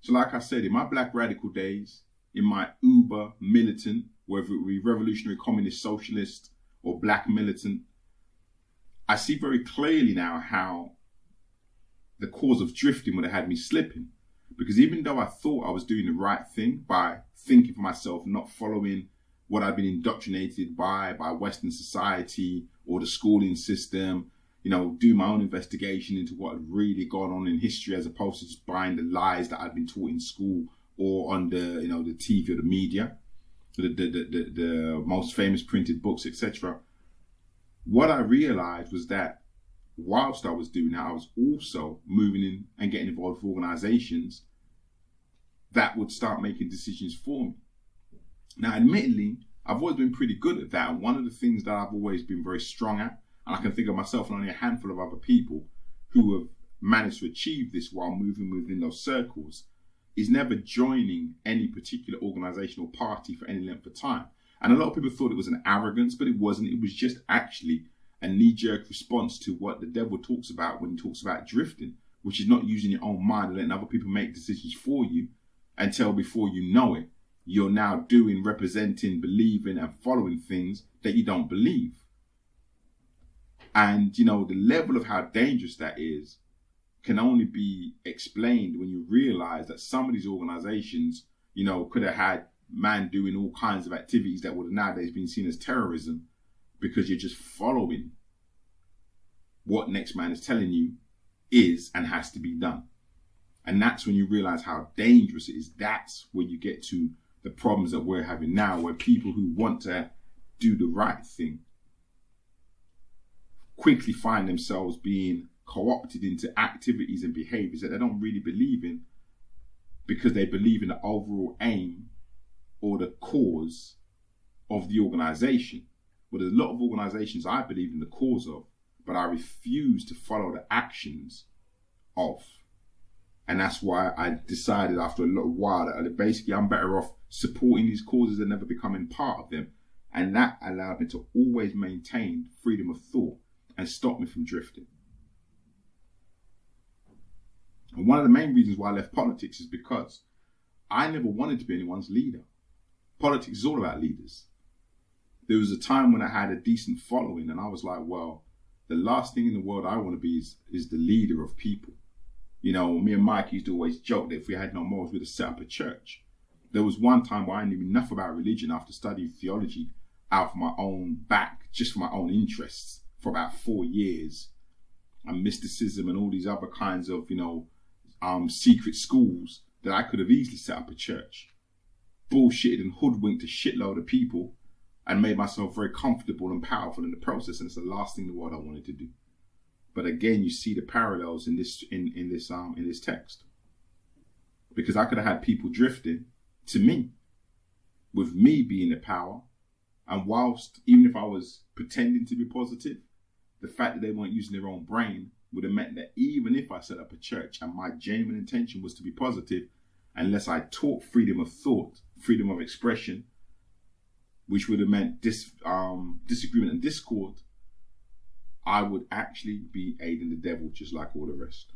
So like I said, in my Black radical days, in my uber militant, whether it be revolutionary communist socialist or Black militant, I see very clearly now how the cause of drifting would have had me slipping. Because even though I thought I was doing the right thing by thinking for myself, not following what I'd been indoctrinated by Western society or the schooling system, do my own investigation into what had really gone on in history, as opposed to just buying the lies that I'd been taught in school or on the TV or the media, the most famous printed books, etc. What I realized was that whilst I was doing that, I was also moving in and getting involved with organizations that would start making decisions for me. Now, admittedly, I've always been pretty good at that. And one of the things that I've always been very strong at, and I can think of myself and only a handful of other people who have managed to achieve this while moving within those circles, is never joining any particular organization or party for any length of time. And a lot of people thought it was an arrogance, but it wasn't. It was just actually a knee-jerk response to what the devil talks about when he talks about drifting, which is not using your own mind and letting other people make decisions for you until before you know it, you're now doing, representing, believing, and following things that you don't believe. And, the level of how dangerous that is can only be explained when you realize that some of these organizations, could have had man doing all kinds of activities that would have nowadays been seen as terrorism, because you're just following what next man is telling you is and has to be done. And that's when you realize how dangerous it is. That's where you get to the problems that we're having now, where people who want to do the right thing quickly find themselves being co-opted into activities and behaviors that they don't really believe in, because they believe in the overall aim or the cause of the organization, Well, there's a lot of organizations I believe in the cause of, but I refuse to follow the actions of. And that's why I decided after a little while that basically I'm better off supporting these causes and never becoming part of them. And that allowed me to always maintain freedom of thought and stop me from drifting. And one of the main reasons why I left politics is because I never wanted to be anyone's leader. Politics is all about leaders. There was a time when I had a decent following and I was like, well, the last thing in the world I want to be is the leader of people. You know, me and Mike used to always joke that if we had no morals, we'd have set up a church. There was one time where I knew enough about religion after studying theology out of my own back, just for my own interests, for about 4 years, and mysticism and all these other kinds of, secret schools, that I could have easily set up a church, bullshitted and hoodwinked a shitload of people, and made myself very comfortable and powerful in the process. And it's the last thing in the world I wanted to do. But again, you see the parallels in this text, because I could have had people drifting to me, with me being the power, and whilst even if I was pretending to be positive, the fact that they weren't using their own brain would have meant that even if I set up a church and my genuine intention was to be positive, unless I taught freedom of thought, freedom of expression, which would have meant disagreement and discord, I would actually be aiding the devil just like all the rest.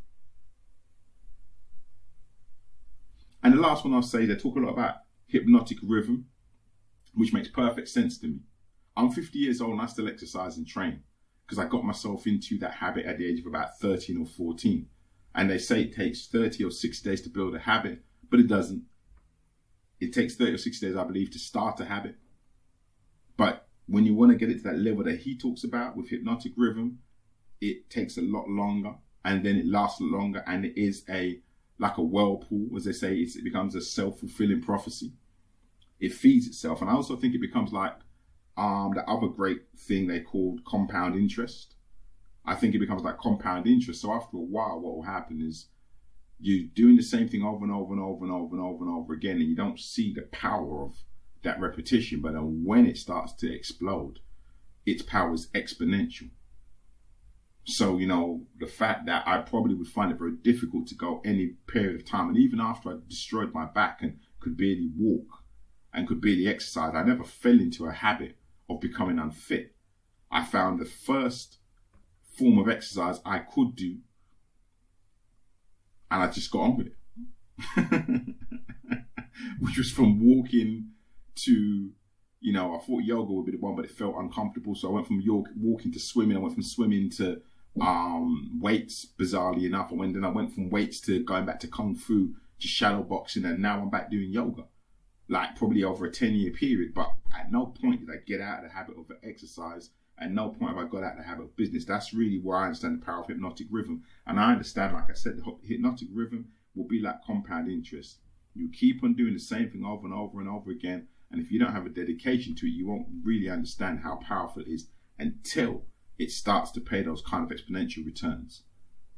And the last one I'll say, they talk a lot about hypnotic rhythm, which makes perfect sense to me. I'm 50 years old and I still exercise and train because I got myself into that habit at the age of about 13 or 14. And they say it takes 30 or 60 days to build a habit, but it doesn't. It takes 30 or 60 days, I believe, to start a habit. But when you want to get it to that level that he talks about with hypnotic rhythm, it takes a lot longer, and then it lasts longer, and it is like a whirlpool, as they say. It becomes a self-fulfilling prophecy. It feeds itself. And I also think it becomes like the other great thing they called compound interest. I think it becomes like compound interest. So after a while, what will happen is you're doing the same thing over and over and over and over and over and over again, and you don't see the power of that repetition. But then when it starts to explode, its power is exponential. So, the fact that I probably would find it very difficult to go any period of time, and even after I destroyed my back and could barely walk and could barely exercise, I never fell into a habit of becoming unfit. I found the first form of exercise I could do, and I just got on with it. Which was from walking to, I thought yoga would be the one, but it felt uncomfortable. So I went from walking to swimming. I went from swimming to weights, bizarrely enough. Then I went from weights to going back to kung fu, to shadow boxing, and now I'm back doing yoga. Like probably over a 10-year period. But at no point did I get out of the habit of exercise. At no point have I got out of the habit of business. That's really where I understand the power of hypnotic rhythm. And I understand, like I said, the hypnotic rhythm will be like compound interest. You keep on doing the same thing over and over and over again. And if you don't have a dedication to it, you won't really understand how powerful it is until it starts to pay those kind of exponential returns.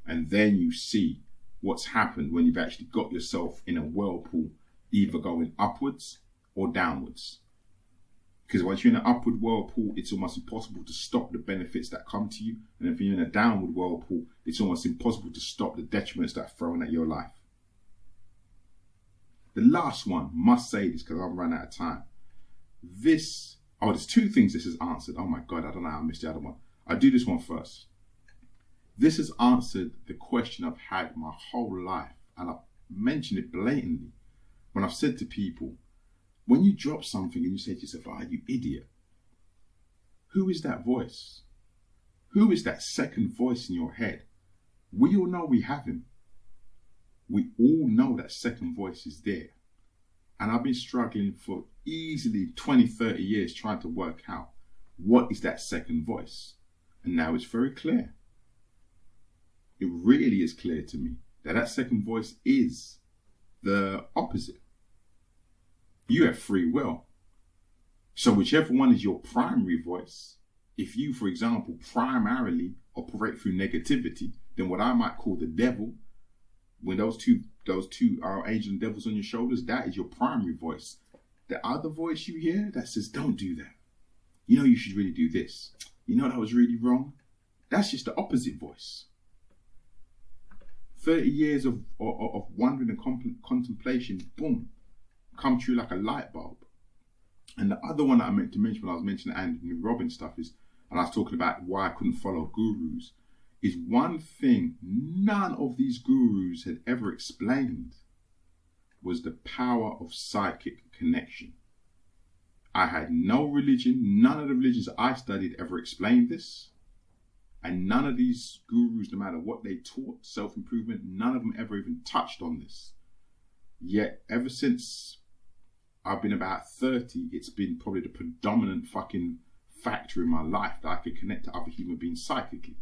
And then you see what's happened when you've actually got yourself in a whirlpool, either going upwards or downwards. Because once you're in an upward whirlpool, it's almost impossible to stop the benefits that come to you. And if you're in a downward whirlpool, it's almost impossible to stop the detriments that are thrown at your life. The last one, must say this because I've run out of time. There's two things this has answered. Oh my God, I don't know how I missed the other one. I'll do this one first. This has answered the question I've had my whole life, and I've mentioned it blatantly when I've said to people, when you drop something and you say to yourself, you idiot, who is that voice? Who is that second voice in your head? We all know we have him. We all know that second voice is there. And I've been struggling for easily 20, 30 years trying to work out what is that second voice. And now it's very clear. It really is clear to me that second voice is the opposite. You have free will. So whichever one is your primary voice, if you, for example, primarily operate through negativity, then what I might call the devil, when those two angel devils on your shoulders, that is your primary voice. The other voice you hear that says, don't do that. you know, you should really do this. You know, that was really wrong. That's just the opposite voice. 30 years of wondering and contemplation, boom, come true like a light bulb. And the other one that I meant to mention when I was mentioning Anthony Robbins stuff is, and I was talking about why I couldn't follow gurus, is one thing none of these gurus had ever explained was the power of psychic connection. I had no religion, none of the religions I studied ever explained this. And none of these gurus, no matter what they taught, self-improvement, none of them ever even touched on this. Yet, ever since I've been about 30, it's been probably the predominant fucking factor in my life that I could connect to other human beings psychically.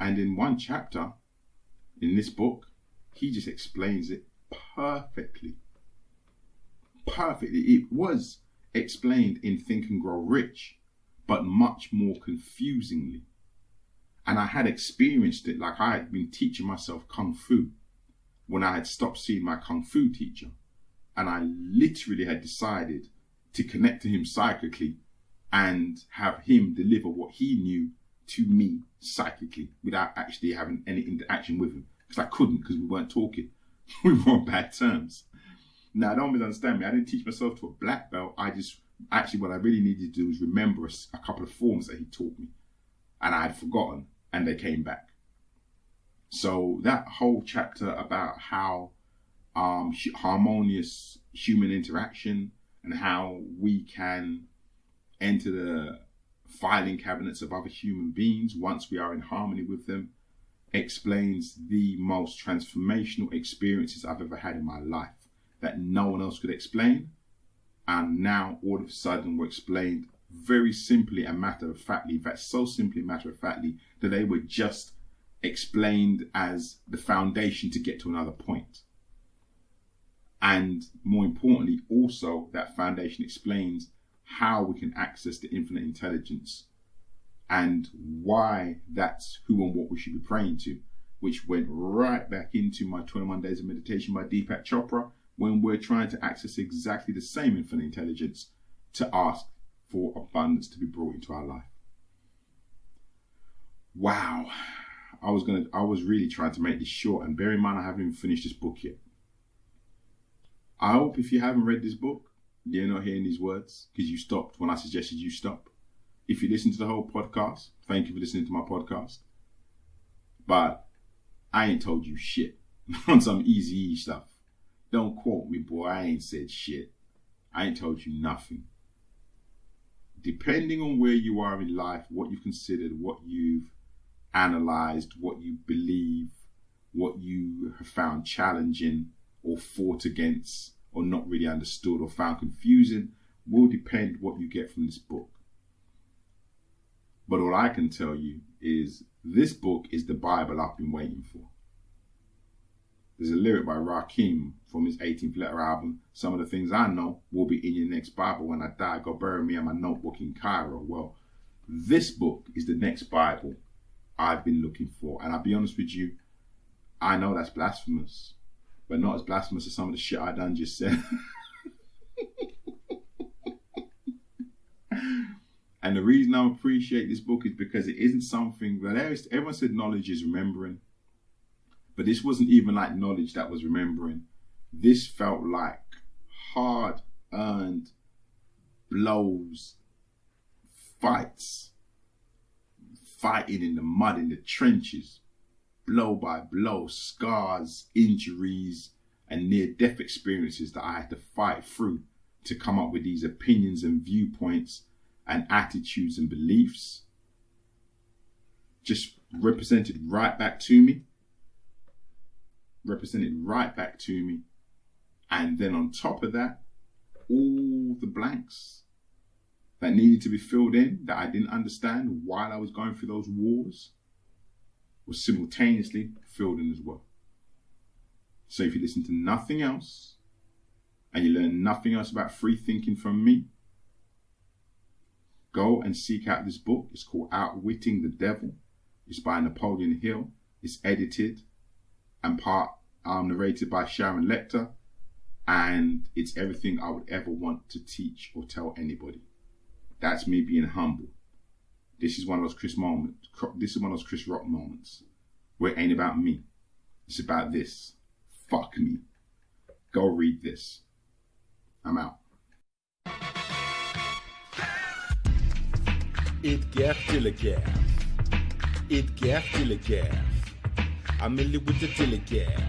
And in one chapter, in this book, he just explains it perfectly. Perfectly. It was explained in Think and Grow Rich, but much more confusingly. And I had experienced it, like I had been teaching myself Kung Fu when I had stopped seeing my Kung Fu teacher. And I literally had decided to connect to him psychically and have him deliver what he knew to me psychically without actually having any interaction with him. Because I couldn't, because we weren't talking. We were on bad terms. Now, don't misunderstand me. I didn't teach myself to a black belt. I just, actually what I really needed to do was remember a couple of forms that he taught me. And I had forgotten, and they came back. So that whole chapter about how harmonious human interaction and how we can enter the filing cabinets of other human beings once we are in harmony with them explains the most transformational experiences I've ever had in my life that no one else could explain. And now all of a sudden were explained very simply and matter-of-factly. In fact, so simply and matter-of-factly that they were just explained as the foundation to get to another point. And more importantly, also that foundation explains how we can access the infinite intelligence and why that's who and what we should be praying to, which went right back into my 21 Days of Meditation by Deepak Chopra, when we're trying to access exactly the same infinite intelligence to ask for abundance to be brought into our life. Wow. I was really trying to make this short, and bear in mind I haven't even finished this book yet. I hope if you haven't read this book, you're not hearing these words because you stopped when I suggested you stop. If you listen to the whole podcast, thank you for listening to my podcast. But I ain't told you shit on some easy stuff. Don't quote me, boy. I ain't said shit. I ain't told you nothing. Depending on where you are in life, what you've considered, what you've analyzed, what you believe, what you have found challenging or fought against or not really understood or found confusing will depend what you get from this book. But all I can tell you is this book is the Bible I've been waiting for. There's a lyric by Rakim from his 18th Letter album. Some of the things I know will be in your next Bible. When I die, go bury me in my notebook in Cairo. Well, this book is the next Bible I've been looking for. And I'll be honest with you, I know that's blasphemous, but not as blasphemous as some of the shit I done just said. And the reason I appreciate this book is because it isn't something that everyone said knowledge is remembering. But this wasn't even like knowledge that was remembering. This felt like hard-earned blows, fights, fighting in the mud, in the trenches, blow by blow, scars, injuries, and near-death experiences that I had to fight through to come up with these opinions and viewpoints and attitudes and beliefs. Just represented right back to me. And then on top of that, all the blanks that needed to be filled in that I didn't understand while I was going through those wars was simultaneously filled in as well. So if you listen to nothing else and you learn nothing else about free thinking from me, go and seek out this book. It's called Outwitting the Devil. It's by Napoleon Hill. It's edited and part narrated by Sharon Lecter. And it's everything I would ever want to teach or tell anybody. That's me being humble. This is one of those Chris moments. This is one of those Chris Rock moments where it ain't about me. It's about this. Fuck me. Go read this. I'm out. Et gaff til et gaff. Et gaff til et gaff. I'm in with the telegaff.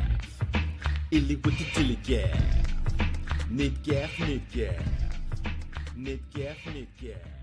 Illy with the telegaff. Nit gaff, nit gaff. Nit gaff, nit gaff.